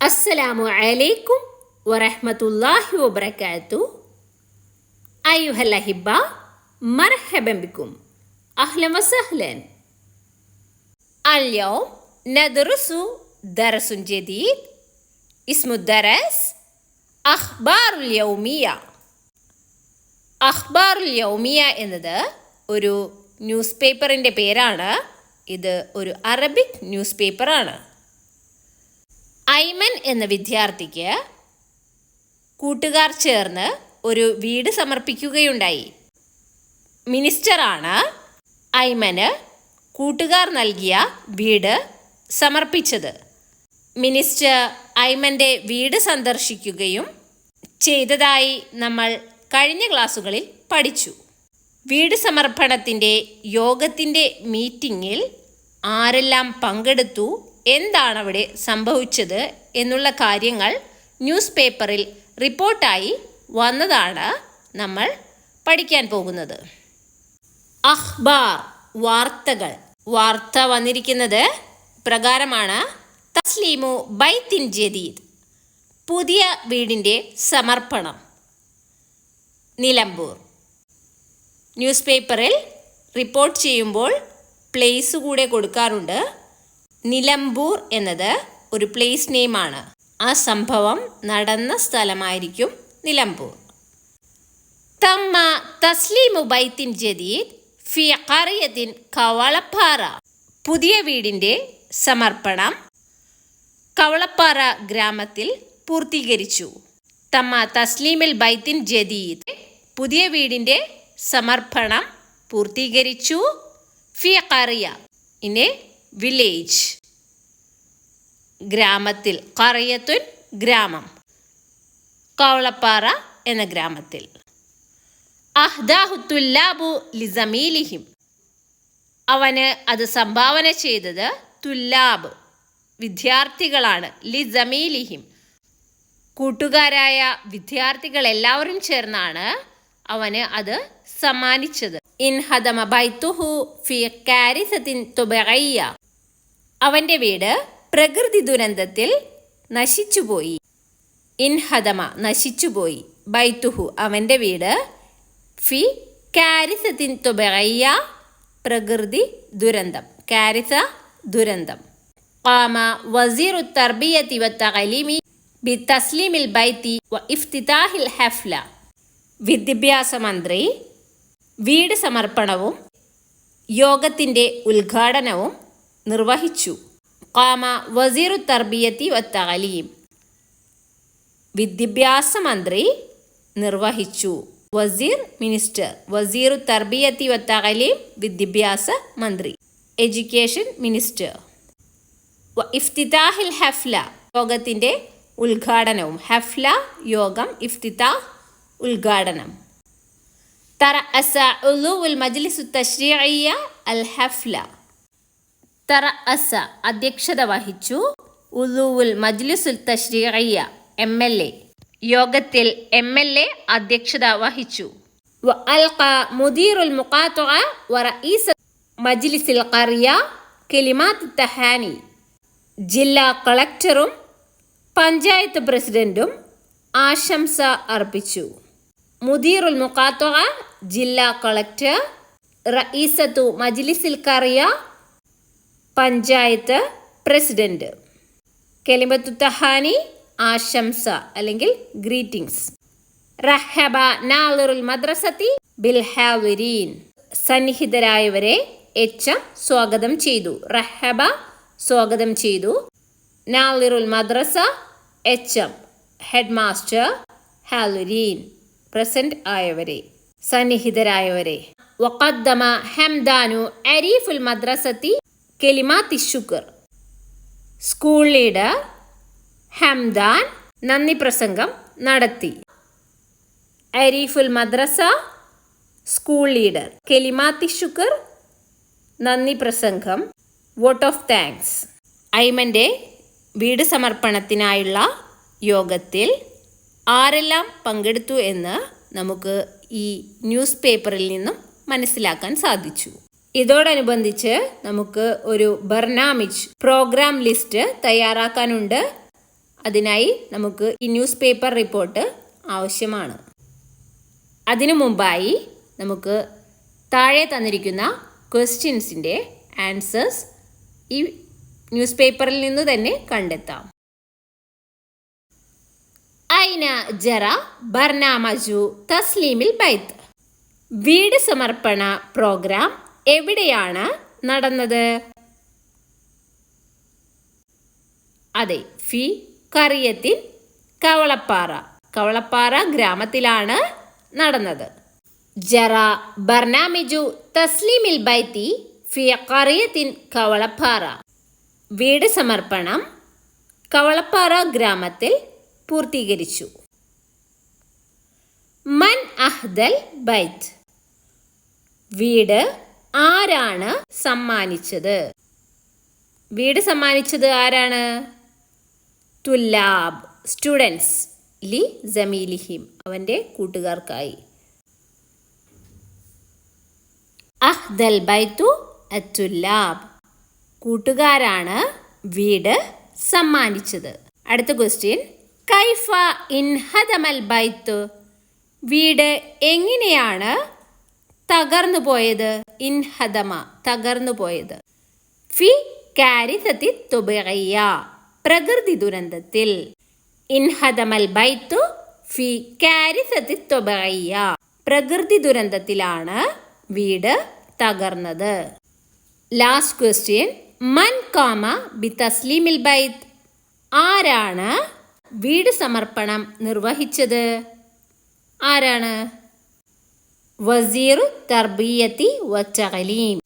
السلام عليكم ورحمة الله وبركاته. أيها الأحبة، مرحبا بكم، أهلا وسهلا. اليوم ندرس درس جديد. اسم الدرس أخبار اليومية. അഖ്ബാർ യൗമിയ എന്നത് ഒരു ന്യൂസ് പേപ്പറിൻ്റെ പേരാണ്. ഇത് ഒരു അറബിക് ന്യൂസ് പേപ്പറാണ്. ഐമൻ എന്ന വിദ്യാർത്ഥിക്ക് കൂട്ടുകാർ ചേർന്ന് ഒരു വീട് സമർപ്പിക്കുകയുണ്ടായി. മിനിസ്റ്ററാണ് ഐമന് കൂട്ടുകാർ നൽകിയ വീട് സമർപ്പിച്ചത്. മിനിസ്റ്റർ ഐമൻ്റെ വീട് സന്ദർശിക്കുകയും ചെയ്തതായി നമ്മൾ കഴിഞ്ഞ ക്ലാസ്സുകളിൽ പഠിച്ചു. വീട് സമർപ്പണത്തിൻ്റെ യോഗത്തിൻ്റെ മീറ്റിങ്ങിൽ ആരെല്ലാം പങ്കെടുത്തു, എന്താണ് അവിടെ സംഭവിച്ചത് എന്നുള്ള കാര്യങ്ങൾ ന്യൂസ് പേപ്പറിൽ റിപ്പോർട്ടായി വന്നതാണ് നമ്മൾ പഠിക്കാൻ പോകുന്നത്. അഖ്ബാർ വാർത്തകൾ. വാർത്ത വന്നിരിക്കുന്നത് പ്രകാരമാണ്: തസ്ലീമു ബൈത്തിൻ ജദീദ്, പുതിയ വീടിൻ്റെ സമർപ്പണം, നിലമ്പൂർ. ന്യൂസ് പേപ്പറിൽ റിപ്പോർട്ട് ചെയ്യുമ്പോൾ പ്ലേസ് കൂടെ കൊടുക്കാറുണ്ട്. നിലമ്പൂർ എന്നത് ഒരു പ്ലേസ് നെയിമാണ്. ആ സംഭവം നടന്ന സ്ഥലമായിരിക്കും നിലമ്പൂർ. തമ്മ തസ്ലീമു ബൈത്തിൻ ജദീദ് ഫി ഖറിയത്തിൻ കവളപ്പാറ, പുതിയ വീടിൻ്റെ സമർപ്പണം കവളപ്പാറ ഗ്രാമത്തിൽ പൂർത്തീകരിച്ചു. തമ്മ തസ്ലീമിൽ ബൈത്തിൻ ജദീദ്, പുതിയ വീടിൻ്റെ സമർപ്പണം പൂർത്തീകരിച്ചു. ഫി ഖറിയ, ഇൻ എ വില്ലേജ്, ഗ്രാമത്തിൽ. ഖറിയത്തുൻ ഗ്രാമം, കവളപ്പാറ എന്ന ഗ്രാമത്തിൽ. അഹ്ദാഹു തുല്ലാബു ലിസമീലിഹിം, അവന് അത് സംഭാവന ചെയ്തത് തുല്ലാബ് വിദ്യാർത്ഥികളാണ്. ലിസമീലിഹിം, കൂട്ടുകാരായ വിദ്യാർത്ഥികൾ എല്ലാവരും ചേർന്നാണ് അവന് അത് സമ്മാനിച്ചത്. ഇൻഹദമ ബൈത്തുഹു ഫി കാരിസത്തിൻ തുബഇയ്യ, അവൻ്റെ വീട് പ്രകൃതി ദുരന്തത്തിൽ നശിച്ചുപോയി. ഇൻഹദമ നശിച്ചുപോയി, ബൈത്തുഹു അവൻ്റെ വീട്, ഫി കാരിസത്തിൻ തുബഇയ്യ പ്രകൃതി ദുരന്തം, കാരിസ ദുരന്തം. ഖാമ വസീറു തർബിയത്തി വത്തഅലീമി ബിതസ്ലീമിൽ ബൈത്തി വ ഇഫ്തിതാഹിൽ ഹഫ്ല, വിദ്യാഭ്യാസ മന്ത്രി വീട് സമർപ്പണവും യോഗത്തിൻ്റെ ഉദ്ഘാടനവും നിർവഹിച്ചു. ഖാമ വസീറു തർബിയത്തി വത്തഅലീം, വിദ്യാഭ്യാസ മന്ത്രി നിർവഹിച്ചു. വസീർ മിനിസ്റ്റർ, വസീറു തർബിയത്തി വത്തഅലീം വിദ്യാഭ്യാസ മന്ത്രി, എഡ്യൂക്കേഷൻ മിനിസ്റ്റർ. വ ഇഫ്തിതാഹിൽ ഹഫ്ല, യോഗത്തിൻ്റെ ഉദ്ഘാടനവും. ഹഫ്ല യോഗം, ഇഫ്തിതാഹ് ഉദ്ഘാടനം. തറഅസ ഉളുവുൽ മജ്ലിസു തശ്രീഇയ്യ അൽ ഹഫ്ല, തറഅസ അധ്യക്ഷത വഹിച്ചു. ഉളുവുൽ മജ്ലിസുൽ തശ്രീഇയ്യ MLA, യോഗത്തിൽ MLA അധ്യക്ഷത വഹിച്ചു. വ അൽഖ മുദീറുൽ മുഖാത്തഅ വ റഈസ മജ്ലിസിൽ ഖറിയ കലിമാത്ത് തഹാനി, ജില്ലാ കളക്ടറും പഞ്ചായത്ത് പ്രസിഡന്റും ആശംസ അർപ്പിച്ചു. മുദീറുൽ മുഖാത്തഅ ജില്ലാ കളക്ടർ, റഈസത്തു മജ്ലിസിൽ ഖറിയ പഞ്ചായത്ത് പ്രസിഡന്റ്. കലിമത്തു തഹാനി ആശംസ അല്ലെങ്കിൽ ഗ്രീറ്റിംഗ്സ്. റഹബ നാളിറുൽ മദ്രസത്തി ബിൽ ഹാദിരീൻ, സന്നിഹിതരായവരെ HM സ്വാഗതം ചെയ്തു. റഹബ സ്വാഗതം ചെയ്തു. നാളിറുൽ മദ്രസ HM ഹെഡ് മാസ്റ്റർ, ഹാദിരീൻ പ്രസന്റ് ആയവരെ, സന്നിഹിതരായവരെ. വഖദ്ദമ ഹംദാനു അരീഫുൽ മദ്രസത്തി കലിമാത്തി ശുക്ർ, സ്കൂൾ ലീഡർ ഹംദാൻ നന്ദി പ്രസംഗം നടത്തി. അരീഫുൽ മദ്രസ സ്കൂൾ ലീഡർ, കലിമാത്തി ശുക്ർ നന്ദി പ്രസംഗം, വോട്ട് ഓഫ് താങ്ക്സ്. ഐമൻ്റെ വീട് സമർപ്പണത്തിനായുള്ള യോഗത്തിൽ ആരെല്ലാം പങ്കെടുത്തു എന്ന് നമുക്ക് ഈ ന്യൂസ് പേപ്പറിൽ നിന്നും മനസ്സിലാക്കാൻ സാധിച്ചു. ഇതോടനുബന്ധിച്ച് നമുക്ക് ഒരു ബർനാമിജ് പ്രോഗ്രാം ലിസ്റ്റ് തയ്യാറാക്കാനുണ്ട്. അതിനായി നമുക്ക് ഈ ന്യൂസ് പേപ്പർ റിപ്പോർട്ട് ആവശ്യമാണ്. അതിനു മുമ്പായി നമുക്ക് താഴെ തന്നിരിക്കുന്ന ക്വസ്റ്റ്യൻസിൻ്റെ ആൻസേഴ്സ് ഈ ന്യൂസ് പേപ്പറിൽ നിന്ന് തന്നെ കണ്ടെത്താം. ഐന ജറ ബർനാമജു തസ്ലീമിൽ ബൈത്ത്. വീട് സമർപ്പണ പ്രോഗ്രാം എവിടെയാണ് നടന്നത്? അതെ, ഫി കറിയത്തിൻ കവളപ്പാറ. കവളപ്പാറ ഗ്രാമത്തിലാണ് നടന്നത്. ജറ ബർനാമിജു തസ്ലീമിൽ ബൈത്തി ഫി കറിയത്തിൻ കവളപ്പാറ. വീട് സമർപ്പണം കവളപ്പാറ ഗ്രാമത്തിൽ പൂർത്തീകരിച്ചു. മൻ അഹ്ദൽ ബൈത്ത്. വീട് ആരാണ് സമ്മാനിച്ചത്? വീട് സമ്മാനിച്ചത് ആരാണ്? തുല്ലാബ്, സ്റ്റുഡൻസ്, ലി ജമീലിഹിം, അവൻ്റെ കൂട്ടുകാർക്കായി. അഹ്ദൽ ബൈത്തു അത്തുല്ലാബ്, കൂട്ടുകാരാണ് വീട് സമ്മാനിച്ചത്. അടുത്ത ക്വസ്റ്റ്യൻ, കൈഫ ഇൻഹദമൽ ബൈത്ത്. വീട് എങ്ങനെയാണ് തകർന്നു പോയത്? ഇൻഹദമ, തകർന്നു പോയത്. ഫി കാരിസത്തി തുബിയ, പ്രകൃതി ദുരന്തത്തിൽ. ഇൻഹദമൽ ബൈത്തു ഫി കാരിസത്തി തുബിയ, പ്രകൃതി ദുരന്തത്തിലാണ് വീട് തകർന്നത്. ലാസ്റ്റ് ക്വസ്റ്റ്യൻ, മൻ കാമ ബി തസ്ലീമിൽ ബൈത്ത്. ആരാണ് വീട് സമർപ്പണം നിർവഹിച്ചത്? ആരാണ്? വസീറു തർബിയത്തി വ തഅലീം,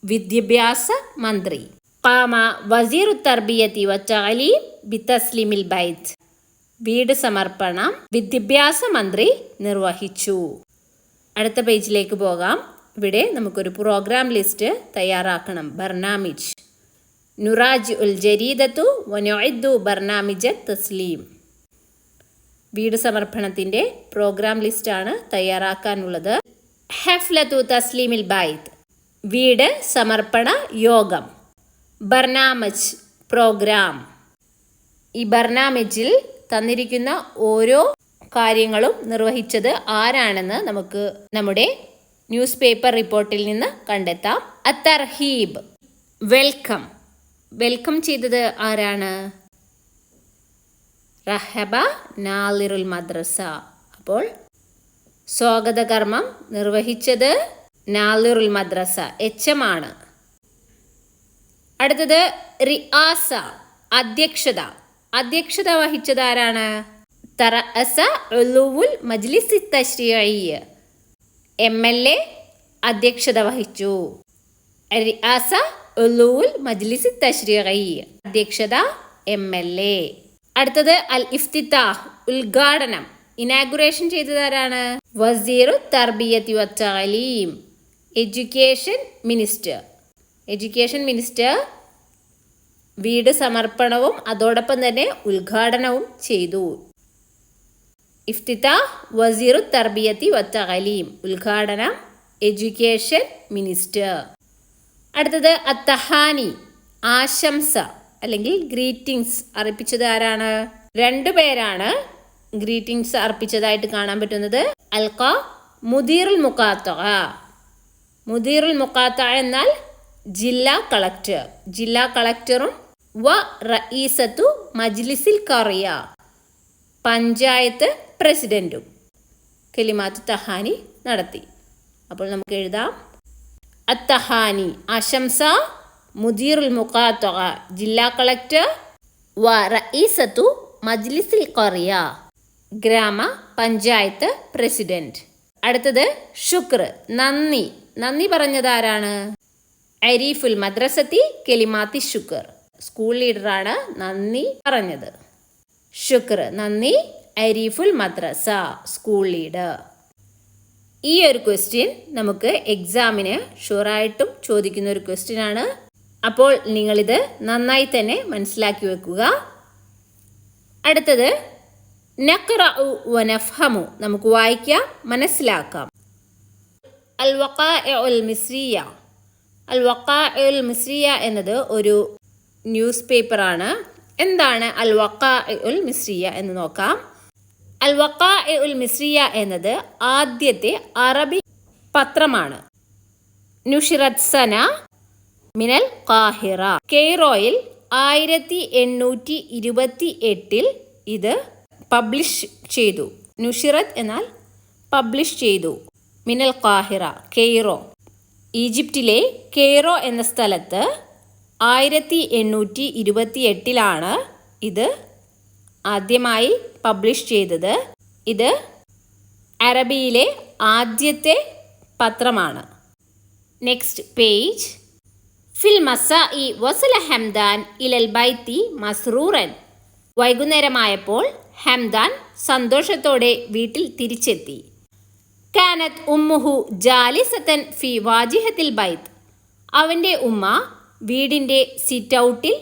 വിദ്യാഭ്യാസ മന്ത്രി. ഖാമ വസീറു തർബിയത്തി വ തഅലീം ബി തസ്ലീമിൽ ബൈത്ത്. വീട് സമർപ്പണം വിദ്യാഭ്യാസ മന്ത്രി നിർവഹിച്ചു. അടുത്ത പേജിലേക്ക് പോകാം. ഇവിടെ നമുക്കൊരു പ്രോഗ്രാം ലിസ്റ്റ് തയ്യാറാക്കണം. ബർനാമിജ് നുറാജ് ഉൽ ജരീദത്തു വനുഇദ്ദു ബർനാമിജ തസ്ലീം. വീട് സമർപ്പണത്തിൻ്റെ പ്രോഗ്രാം ലിസ്റ്റാണ് തയ്യാറാക്കാനുള്ളത്. ഹഫ്ലത്തു തസ്ലീമിൽ ബൈത്ത്, വീട് സമർപ്പണ യോഗം. ബർനാമജ്, പ്രോഗ്രാം. ഈ ബർനാമജിൽ തന്നിരിക്കുന്ന ഓരോ കാര്യങ്ങളും നിർവഹിച്ചത് ആരാണെന്ന് നമുക്ക് നമ്മുടെ ന്യൂസ് പേപ്പർ റിപ്പോർട്ടിൽ നിന്ന് കണ്ടെത്താം. അത്തർഹീബ്, വെൽക്കം. വെൽക്കം ചെയ്തത് ആരാണ്? റഹബ നാലിറുൽ മദ്രസ. അപ്പോൾ സ്വാഗതകർമ്മം നിർവഹിച്ചത് നാലിറുൽ മദ്രസ, എച്ച് ആണ്. അടുത്തത് റിആസ, അധ്യക്ഷത. അധ്യക്ഷത വഹിച്ചത് ആരാണ്? തറഅസ ഉലുവുൽ മജ്ലിസി തശ്രീഇ, MLA അധ്യക്ഷത വഹിച്ചു. റിആസ ഉലുവുൽ മജ്ലിസി തശ്രീഇ, അധ്യക്ഷത MLA. അടുത്തത് അൽ ഇഫ്തിതാഹ്, ഉദ്ഘാടനം. ഇനാഗുറേഷൻ ചെയ്തത് ആരാണ്? വസീറു തർബിയത്തി വ തഅലീം, എഡ്യൂക്കേഷൻ മിനിസ്റ്റർ. എഡ്യൂക്കേഷൻ മിനിസ്റ്റർ വീട് സമർപ്പണവും അതോടൊപ്പം തന്നെ ഉദ്ഘാടനവും ചെയ്തു. ഇഫ്തിതാഹ് വസീറു തർബിയത്തി വ തഅലീം, ഉദ്ഘാടനം എഡ്യൂക്കേഷൻ മിനിസ്റ്റർ. അടുത്തത് അത്തഹാനി, ആശംസ അല്ലെങ്കിൽ ഗ്രീറ്റിംഗ്സ് അർപ്പിച്ചത് ആരാണ്? 2 പേരാണ് ഗ്രീറ്റിംഗ്സ് അർപ്പിച്ചതായിട്ട് കാണാൻ പറ്റുന്നത്. അൽഖ മുദീറുൽ മുഖാത്തഅ. മുദീറുൽ മുഖാത്തഅ എന്നാൽ ജില്ലാ കളക്ടർ. ജില്ലാ കളക്ടറും വ റഈസത്തു മജ്ലിസിൽ ഖറിയ, പഞ്ചായത്ത് പ്രസിഡന്റും കലിമാത്ത് തഹാനി നടത്തി. അപ്പോൾ നമുക്ക് എഴുതാം, അത്തഹാനി ആശംസ, മുദീറുൽ മുഖാത്തഅ ജില്ലാ കളക്ടർ, വ റഈസത്തു മജ്ലിസിൽ ഖറിയ ഗ്രാമ പഞ്ചായത്ത് പ്രസിഡന്റ്. അടുത്തത് ശുക്ർ, നന്ദി. നന്ദി പറഞ്ഞത് ആരാണ്? അരീഫുൽ മദ്രസത്തി കലിമാത്തി ശുക്ർ, സ്കൂൾ ലീഡറാണ് നന്ദി പറഞ്ഞത്. ശുക്ർ, നന്ദി. അരീഫുൽ മദ്രസ, സ്കൂൾ ലീഡർ. ഈ ഒരു ക്വസ്റ്റ്യൻ നമുക്ക് എക്സാമിന് ഷുവറായിട്ടും ചോദിക്കുന്ന ഒരു ക്വസ്റ്റ്യൻ ആണ്. അപ്പോൾ നിങ്ങളിത് നന്നായി തന്നെ മനസ്സിലാക്കി വെക്കുക. അടുത്തത് നഖ്റഉ വ നഫ്ഹമു, നമുക്ക് വായിക്കാം, മനസ്സിലാക്കാം. അൽ വഖാഇഉൽ മിസ്രിയ. അൽ വഖാഇഉൽ മിസ്രിയ എന്നത് ഒരു ന്യൂസ് പേപ്പറാണ്. എന്താണ് അൽ വഖാഇ ഉൽ മിസ്രിയ എന്ന് നോക്കാം. അൽ വഖാഇ ഉൽ മിസ്രിയ എന്നത് ആദ്യത്തെ അറബി പത്രമാണ്. നുഷിറത് സന മിനൽ ഖാഹിറ, കെയ്റോയിൽ 1828 ഇത് പബ്ലിഷ് ചെയ്തു. നുഷിറത്ത് എന്നാൽ പബ്ലിഷ് ചെയ്തു. മിനൽ ഖാഹിറ, കെയ്റോ, ഈജിപ്തിലെ കെയ്റോ എന്ന സ്ഥലത്ത് 1828 ഇത് ആദ്യമായി പബ്ലിഷ് ചെയ്തത്. ഇത് അറബിയിലെ ആദ്യത്തെ പത്രമാണ്. Next page. ഫിൽ മസാഇ വസല ഹംദാൻ ഇലൽ ബൈത്തി മസ്റൂറൻ. വൈകുന്നേരമായപ്പോൾ ഹംദാൻ സന്തോഷത്തോടെ വീട്ടിൽ തിരിച്ചെത്തി. കാനത്ത് ഉമ്മുഹു ജാലിസത്തൻ ഫി വാജിഹത്തിൽ ബൈത്ത്. അവൻ്റെ ഉമ്മ വീടിൻ്റെ സിറ്റ് ഔട്ടിൽ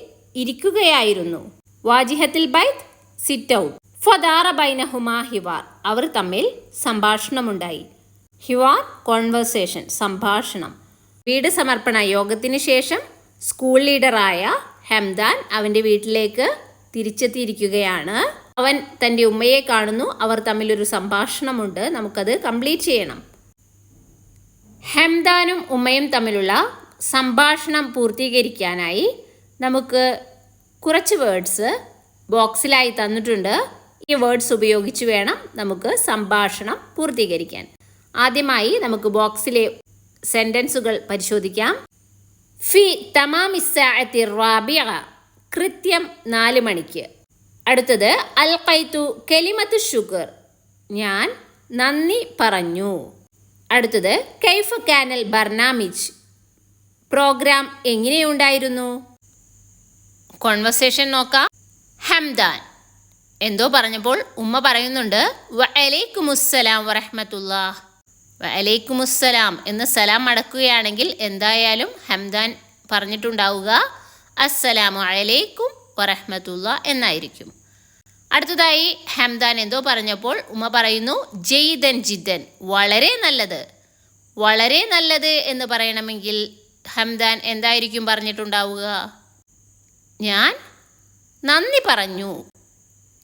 ഇരിക്കുകയായിരുന്നു. വാജിഹത്തിൽ ബൈത്ത്, സിറ്റ് ഔട്ട്. ഫദാറ ബൈനഹുമാ ഹിവാർ. അവർ തമ്മിൽ സംഭാഷണമുണ്ടായി. ഹിവാർ, കോൺവെർസേഷൻ, സംഭാഷണം. വീട് സമർപ്പണ യോഗത്തിന് ശേഷം സ്കൂൾ ലീഡറായ ഹംദാൻ അവൻ്റെ വീട്ടിലേക്ക് തിരിച്ചെത്തിയിരിക്കുകയാണ്. അവൻ തൻ്റെ ഉമ്മയെ കാണുന്നു. അവർ തമ്മിലൊരു സംഭാഷണമുണ്ട്. നമുക്കത് കംപ്ലീറ്റ് ചെയ്യണം. ഹംദാനും ഉമ്മയും തമ്മിലുള്ള സംഭാഷണം പൂർത്തീകരിക്കാനായി നമുക്ക് കുറച്ച് വേർഡ്സ് ബോക്സിലായി തന്നിട്ടുണ്ട്. ഈ വേർഡ്സ് ഉപയോഗിച്ച് വേണം നമുക്ക് സംഭാഷണം പൂർത്തീകരിക്കാൻ. ആദ്യമായി നമുക്ക് ബോക്സിലെ സെൻറ്റൻസുകൾ പരിശോധിക്കാം. ഫി തമാമി സഅത്തി റാബിഅ, കൃത്യം 4 മണിക്ക്. അടുത്തത് അൽഖൈതു കലിമത്തു ശുക്ർ, ഞാൻ നന്ദി പറഞ്ഞു. അടുത്തത് കൈഫ കാനൽ ബർനാമിജ്, പ്രോഗ്രാം എങ്ങനെയുണ്ടായിരുന്നു. കോൺവെർസേഷൻ നോക്കാം. ഹംദാൻ എന്തോ പറഞ്ഞപ്പോൾ ഉമ്മ പറയുന്നുണ്ട് വഅലൈക്കുമുസ്സലാം വറഹ്മത്തുള്ളാഹ്. വഅലൈക്കുമുസ്സലാം എന്ന് സലാം മടക്കുകയാണെങ്കിൽ എന്തായാലും ഹംദാൻ പറഞ്ഞിട്ടുണ്ടാവുക അസ്സലാമു അലൈക്കും വറഹ്മത്തുള്ളാഹ് എന്നായിരിക്കും. അടുത്തതായി ഹംദാൻ എന്തോ പറഞ്ഞപ്പോൾ ഉമ്മ പറയുന്നു ജയ്ദൻ ജിദ്ദൻ, വളരെ നല്ലത്. വളരെ നല്ലത് എന്ന് പറയണമെങ്കിൽ ഹംദാൻ എന്തായിരിക്കും പറഞ്ഞിട്ടുണ്ടാവുക. ഞാൻ നന്ദി പറഞ്ഞു.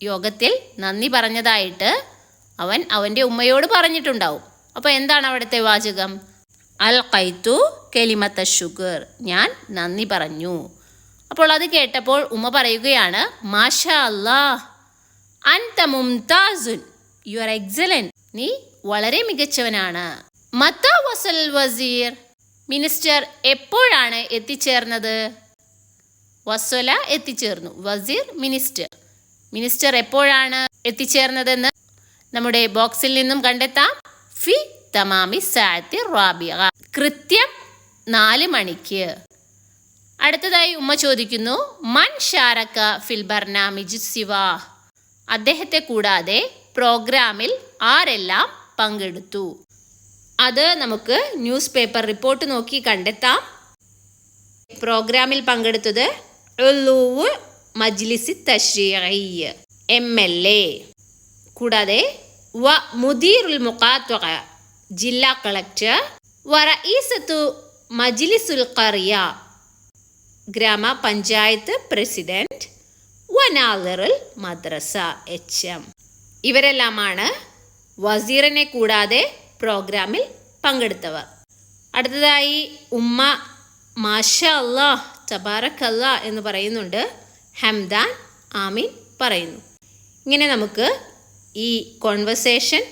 യോഗത്തിൽ നന്ദി പറഞ്ഞതായിട്ട് അവൻ അവൻ്റെ ഉമ്മയോട് പറഞ്ഞിട്ടുണ്ടാവും. അപ്പോൾ എന്താണ് അവിടുത്തെ വാചകം? അൽഖൈതു കലിമത്ത ശുക്ർ, ഞാൻ നന്ദി പറഞ്ഞു. അപ്പോൾ അത് കേട്ടപ്പോൾ ഉമ്മ പറയുകയാണ് മാഷാ അല്ലാഹ് അൻത മുംതാസുൻ, യു ആർ എക്സലന്റ്, നീ വളരെ മികച്ചവനാണ്. മത്താ വസൽ വസീർ, മിനിസ്റ്റർ എപ്പോഴാണ് എത്തിച്ചേർന്നത്. വസ്വല എത്തിച്ചേർന്നു, വസീർ മിനിസ്റ്റർ. മിനിസ്റ്റർ എപ്പോഴാണ് എത്തിച്ചേർന്നതെന്ന് നമ്മുടെ ബോക്സിൽ നിന്നും കണ്ടെത്താം. ഫി തമാമി സഅത്തി റാബിഅ, കൃത്യം 4 മണിക്ക്. അടുത്തതായി ഉമ്മ ചോദിക്കുന്നു മൻ ഷാരക ഫിൽ ബർനാമിജ് സിവാ, അദ്ദേഹത്തെ കൂടാതെ പ്രോഗ്രാമിൽ ആരെല്ലാം പങ്കെടുത്തു. അത് നമുക്ക് ന്യൂസ് പേപ്പർ റിപ്പോർട്ട് നോക്കി കണ്ടെത്താം. പ്രോഗ്രാമിൽ പങ്കെടുത്തത് ഉലൂവ് മജ്ലിസി തശ്രീഇ, MLA, കൂടാതെ വ മുദീറുൽ മുഖാത്വഖ, ജില്ലാ കളക്ടർ, വ റഈസത്തു മജ്ലിസുൽ ഖറിയ, ഗ്രാമപഞ്ചായത്ത് പ്രസിഡന്റ്, വ നാദിറുൽ മദ്രസ, HM. ഇവരെല്ലാമാണ് വസീറിനെ കൂടാതെ പ്രോഗ്രാമിൽ പങ്കെടുത്തവർ. അടുത്തതായി ഉമ്മ മാഷാ അല്ലാഹ് തബാറക്കല്ലാ എന്ന് പറയുന്നുണ്ട്. ഹംദാൻ ആമീൻ പറയുന്നു. ഇങ്ങനെ നമുക്ക് ഈ കോൺവെർസേഷൻ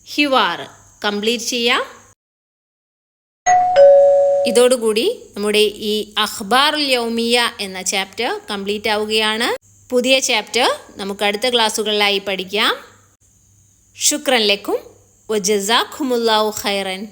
ഹിവാർ കംപ്ലീറ്റ് ചെയ്യാം. ഇതോടുകൂടി നമ്മുടെ ഈ അഖ്ബാറുൽ യൗമിയ എന്ന ചാപ്റ്റർ കംപ്ലീറ്റ് ആവുകയാണ്. പുതിയ ചാപ്റ്റർ നമുക്ക് അടുത്ത ക്ലാസ്സുകളിലായി പഠിക്കാം. ശുക്രൻ ലക്കും വജസാക്കുമുല്ലാഹു ഖൈറൻ.